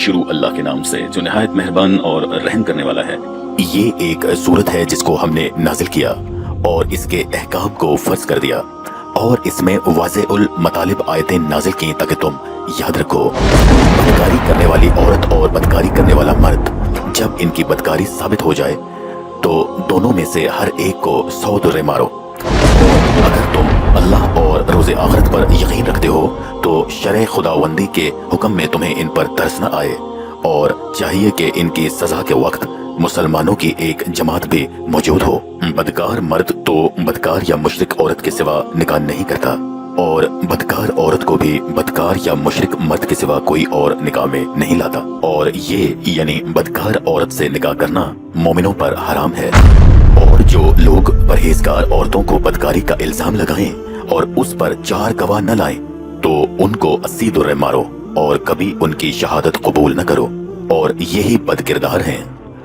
شروع اللہ کے نام سے جو نہایت مہربان اور رحم کرنے والا ہے۔ یہ ایک صورت ہے جس کو ہم نے نازل کیا اور اس کے احکام کو فرض کر دیا، اور اس میں واضح المطالب آیتیں نازل کی تاکہ تم یاد رکھو۔ بدکاری کرنے والی عورت اور بدکاری کرنے والا مرد جب ان کی بدکاری ثابت ہو جائے تو دونوں میں سے ہر ایک کو 100 درے مارو۔ اگر تم اللہ اور روز آخرت پر یقین رکھتے ہو تو شرع خداوندی کے حکم میں تمہیں ان پر ترس نہ آئے، اور چاہیے کہ ان کی سزا کے وقت مسلمانوں کی ایک جماعت بھی موجود ہو۔ بدکار مرد تو بدکار یا مشرک عورت کے سوا نکاح نہیں کرتا، اور بدکار عورت کو بھی بدکار یا مشرک مرد کے سوا کوئی اور نکاح میں نہیں لاتا، اور یہ یعنی بدکار عورت سے نکاح کرنا مومنوں پر حرام ہے۔ اور جو لوگ پرہیزگار عورتوں کو بدکاری کا الزام لگائیں اور اس پر 4 گواہ نہ لائیں تو ان کو 80 درے مارو اور کبھی ان کی شہادت قبول نہ کرو، اور یہی بد کردار ہیں۔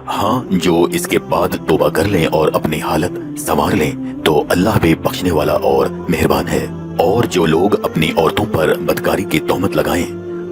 ہاں، جو اس کے بعد توبہ کر لیں اور اپنی حالت سنوار لیں تو اللہ بھی بخشنے والا اور مہربان ہے۔ اور جو لوگ اپنی عورتوں پر بدکاری کی تہمت لگائیں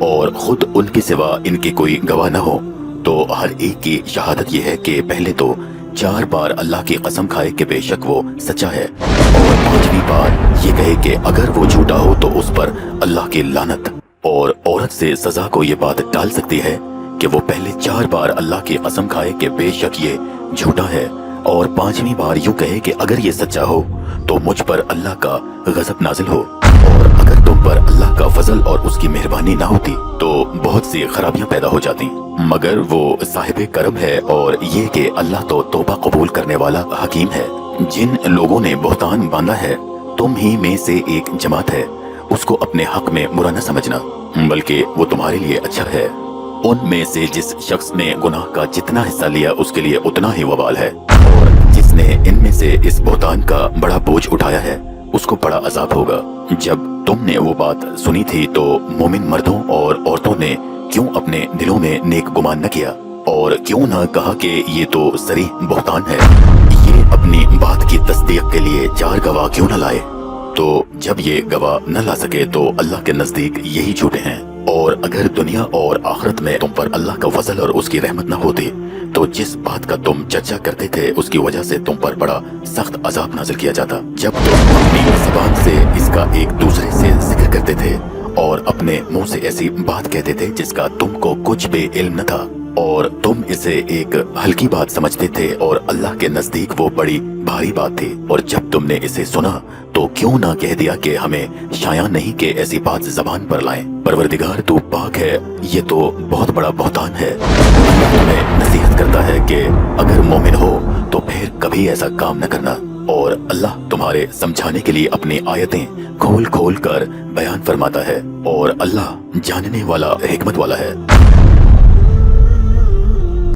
اور خود ان کے سوا ان کے کوئی گواہ نہ ہو تو ہر ایک کی شہادت یہ ہے کہ پہلے تو 4 بار اللہ کی قسم کھائے کہ بے شک وہ سچا ہے، اور 5ویں بار یہ کہے کہ اگر وہ جھوٹا ہو تو اس پر اللہ کی لعنت۔ اور عورت سے سزا کو یہ بات ٹال سکتی ہے کہ وہ پہلے 4 بار اللہ کی قسم کھائے کہ بے شک یہ جھوٹا ہے، اور 5ویں بار یوں کہے کہ اگر یہ سچا ہو تو مجھ پر اللہ کا غضب نازل ہو، اور اگر تم پر اللہ کا فضل اور اس کی مہربانی نہ ہوتی تو بہت سی خرابیاں پیدا ہو جاتی، مگر وہ صاحب کرم ہے، اور یہ کہ اللہ تو توبہ قبول کرنے والا حکیم ہے۔ جن لوگوں نے بہتان باندھا ہے تم ہی میں سے ایک جماعت ہے، اس کو اپنے حق میں برا نہ سمجھنا، بلکہ وہ تمہارے لیے اچھا ہے۔ ان میں سے جس شخص نے گناہ کا جتنا حصہ لیا اس کے لیے اتنا ہی وبال ہے، اور جس نے ان میں سے اس بہتان کا بڑا بوجھ اٹھایا ہے اس کو بڑا عذاب ہوگا۔ جب تم نے وہ بات سنی تھی تو مومن مردوں اور عورتوں نے کیوں اپنے دلوں میں نیک گمان نہ کیا، اور کیوں نہ کہا کہ یہ تو صریح بہتان ہے؟ یہ اپنی بات کی تصدیق کے لیے 4 گواہ کیوں نہ لائے؟ تو جب یہ گواہ نہ لا سکے تو اللہ کے نزدیک یہی جھوٹے ہیں۔ اور اگر دنیا اور آخرت میں تم پر اللہ کا فضل اور اس کی رحمت نہ ہوتی تو جس بات کا تم چرچا کرتے تھے اس کی وجہ سے تم پر بڑا سخت عذاب نازل کیا جاتا، جب تم اپنی زبان سے اس کا ایک دوسرے سے ذکر کرتے تھے اور اپنے منہ سے ایسی بات کہتے تھے جس کا تم کو کچھ بھی علم نہ تھا، اور تم اسے ایک ہلکی بات سمجھتے تھے اور اللہ کے نزدیک وہ بڑی بھاری بات تھی۔ اور جب تم نے اسے سنا تو کیوں نہ کہہ دیا کہ ہمیں شایع نہیں کہ ایسی بات زبان پر لائیں۔ پروردگار تو پاک ہے، یہ تو بہت بڑا بہتان ہے۔ اللہ تمہیں نصیحت کرتا ہے کہ اگر مومن ہو تو پھر کبھی ایسا کام نہ کرنا، اور اللہ تمہارے سمجھانے کے لیے اپنی آیتیں کھول کھول کر بیان فرماتا ہے، اور اللہ جاننے والا حکمت والا ہے۔